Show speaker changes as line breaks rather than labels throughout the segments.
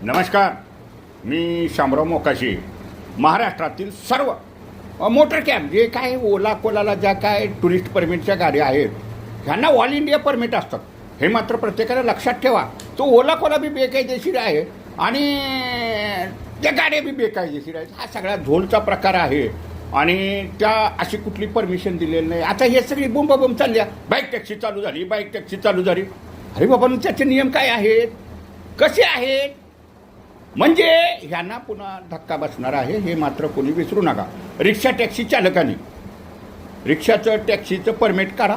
नमस्कार, मी शामराव मोकाशी. महाराष्ट्रातील सर्व मोटर कॅब जे काय ओला कोलाला ज्या काय टुरिस्ट परमिटच्या गाड्या आहेत ह्यांना ऑल इंडिया परमिट असतात. हे मात्र प्रत्येकाला लक्षात ठेवा. तो ओला कोला बी बेकायदेशीर आहे आणि त्या गाड्या बी बेकायदेशीर आहेत. हा सगळा झोलचा प्रकार आहे आणि त्या अशी कुठली परमिशन दिलेली नाही. आता हे सगळी बोंबाबोंब चालल्या. बाईक टॅक्सी चालू झाली, बाईक टॅक्सी चालू झाली. अरे बाबा, त्याचे नियम काय आहेत, कसे आहेत, म्हणजे ह्यांना पुन्हा धक्का बसणार आहे हे मात्र कोणी विसरू नका. रिक्षा टॅक्सी चालकांनी रिक्षाचं टॅक्सीचं परमिट करा.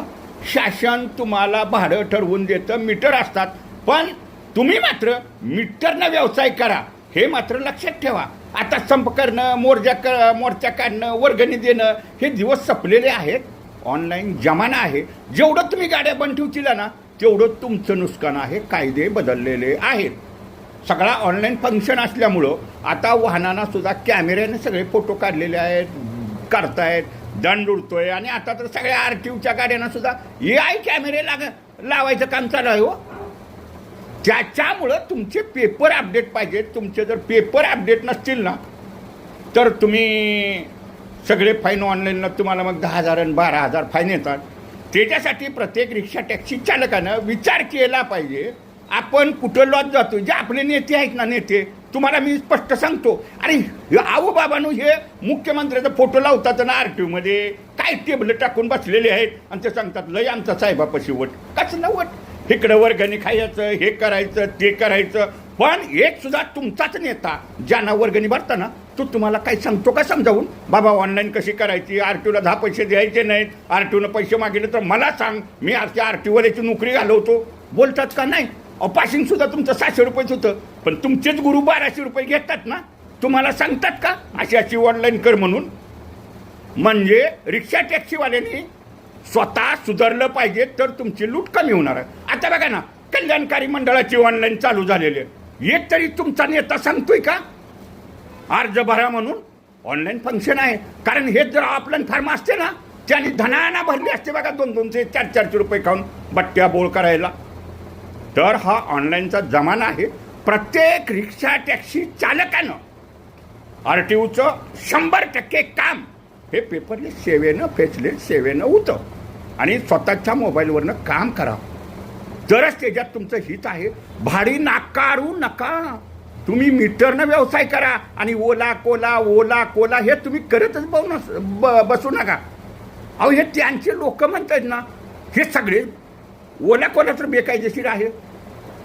शासन तुम्हाला भाडं ठरवून देतं, मीटर असतात, पण तुम्ही मात्र मीटरनं व्यवसाय करा हे मात्र लक्षात ठेवा. आता संप करणं, मोर्चा काढणं, वर्गणी देणं हे दिवस संपलेले आहेत. ऑनलाईन जमाना आहे. जेवढं तुम्ही गाड्या बंद ठेवतील ना तेवढं तुमचं नुकसान आहे. कायदे बदललेले आहेत. सगळा ऑनलाईन फंक्शन असल्यामुळं आता वाहनांना सुद्धा कॅमेऱ्याने सगळे फोटो काढलेले आहेत, काढतायत, दंड उडतोय. आणि आता तर सगळ्या RTOच्या गाड्यांना सुद्धा AI कॅमेरे लावायचं काम चालू आहे. हो, त्याच्यामुळं तुमचे पेपर अपडेट पाहिजेत. तुमचे जर पेपर अपडेट नसतील ना तर तुम्ही सगळे फाईन ऑनलाईनला तुम्हाला मग 10,000 आणि 12,000 फाईन येतात. त्याच्यासाठी प्रत्येक रिक्षा टॅक्सी चालकानं विचार केला पाहिजे. आपण कुठं लॉस जातो. जे आपले नेते आहेत ना, नेते तुम्हाला मी स्पष्ट सांगतो. अरे आहो बाबांनो, हे मुख्यमंत्र्याचा फोटो लावतात ना RTOमध्ये, काय टेबल टाकून बसलेले आहेत आणि ते सांगतात लय आमचा साहेबापाशी वट. कसं वट, इकडं वर्गणी खायचं, हे करायचं, ते करायचं. पण एक सुद्धा तुमचाच नेता ज्यांना वर्गणी भरता ना तो तुम्हाला काय सांगतो का समजावून, बाबा ऑनलाईन कशी करायची, RTOला 10 पैसे द्यायचे नाहीत, RTOनं पैसे मागितले तर मला सांग, मी त्या RTOवाल्याची नोकरी घालवतो. बोलतात का नाही? पासिंग सुद्धा तुमचं 600 रुपयेच होतं, पण तुमचेच गुरु 1200 रुपये घेतात ना. तुम्हाला सांगतात का अशी अशी ऑनलाईन कर म्हणून? म्हणजे रिक्षा टॅक्सीवाल्यांनी स्वतः सुधारलं पाहिजे तर तुमची लूट कमी होणार आहे. आता बघा ना, कल्याणकारी मंडळाची ऑनलाईन चालू झालेली आहे. एक तरी तुमचा नेता सांगतोय का अर्ज भरा म्हणून? ऑनलाईन फंक्शन आहे. कारण हे जर ऑफलाईन फॉर्म असते ना त्याने धनाना भरले असते बघा, 200, 400 रुपये खाऊन बट्ट्या बोळ करायला. तर हा ऑनलाईनचा जमाना आहे. प्रत्येक रिक्षा टॅक्सी चालकानं RTOचं 100% काम हे पेपरलेस सेवेनं, फेसलेस सेवेनं होतं आणि स्वतःच्या मोबाईलवरनं काम करा तरच त्याच्यात तुमचं हित आहे. भाडी नाकारू नका. तुम्ही मीटरनं व्यवसाय करा आणि ओला कोला हे तुम्ही करतच बसू नका. अहो, हे त्यांचे लोक म्हणतात ना, हे सगळे ओला कोला तर बेकायदेशीर आहे.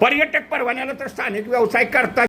पर्यटक परवान्याला तर स्थानिक व्यवसाय करतात.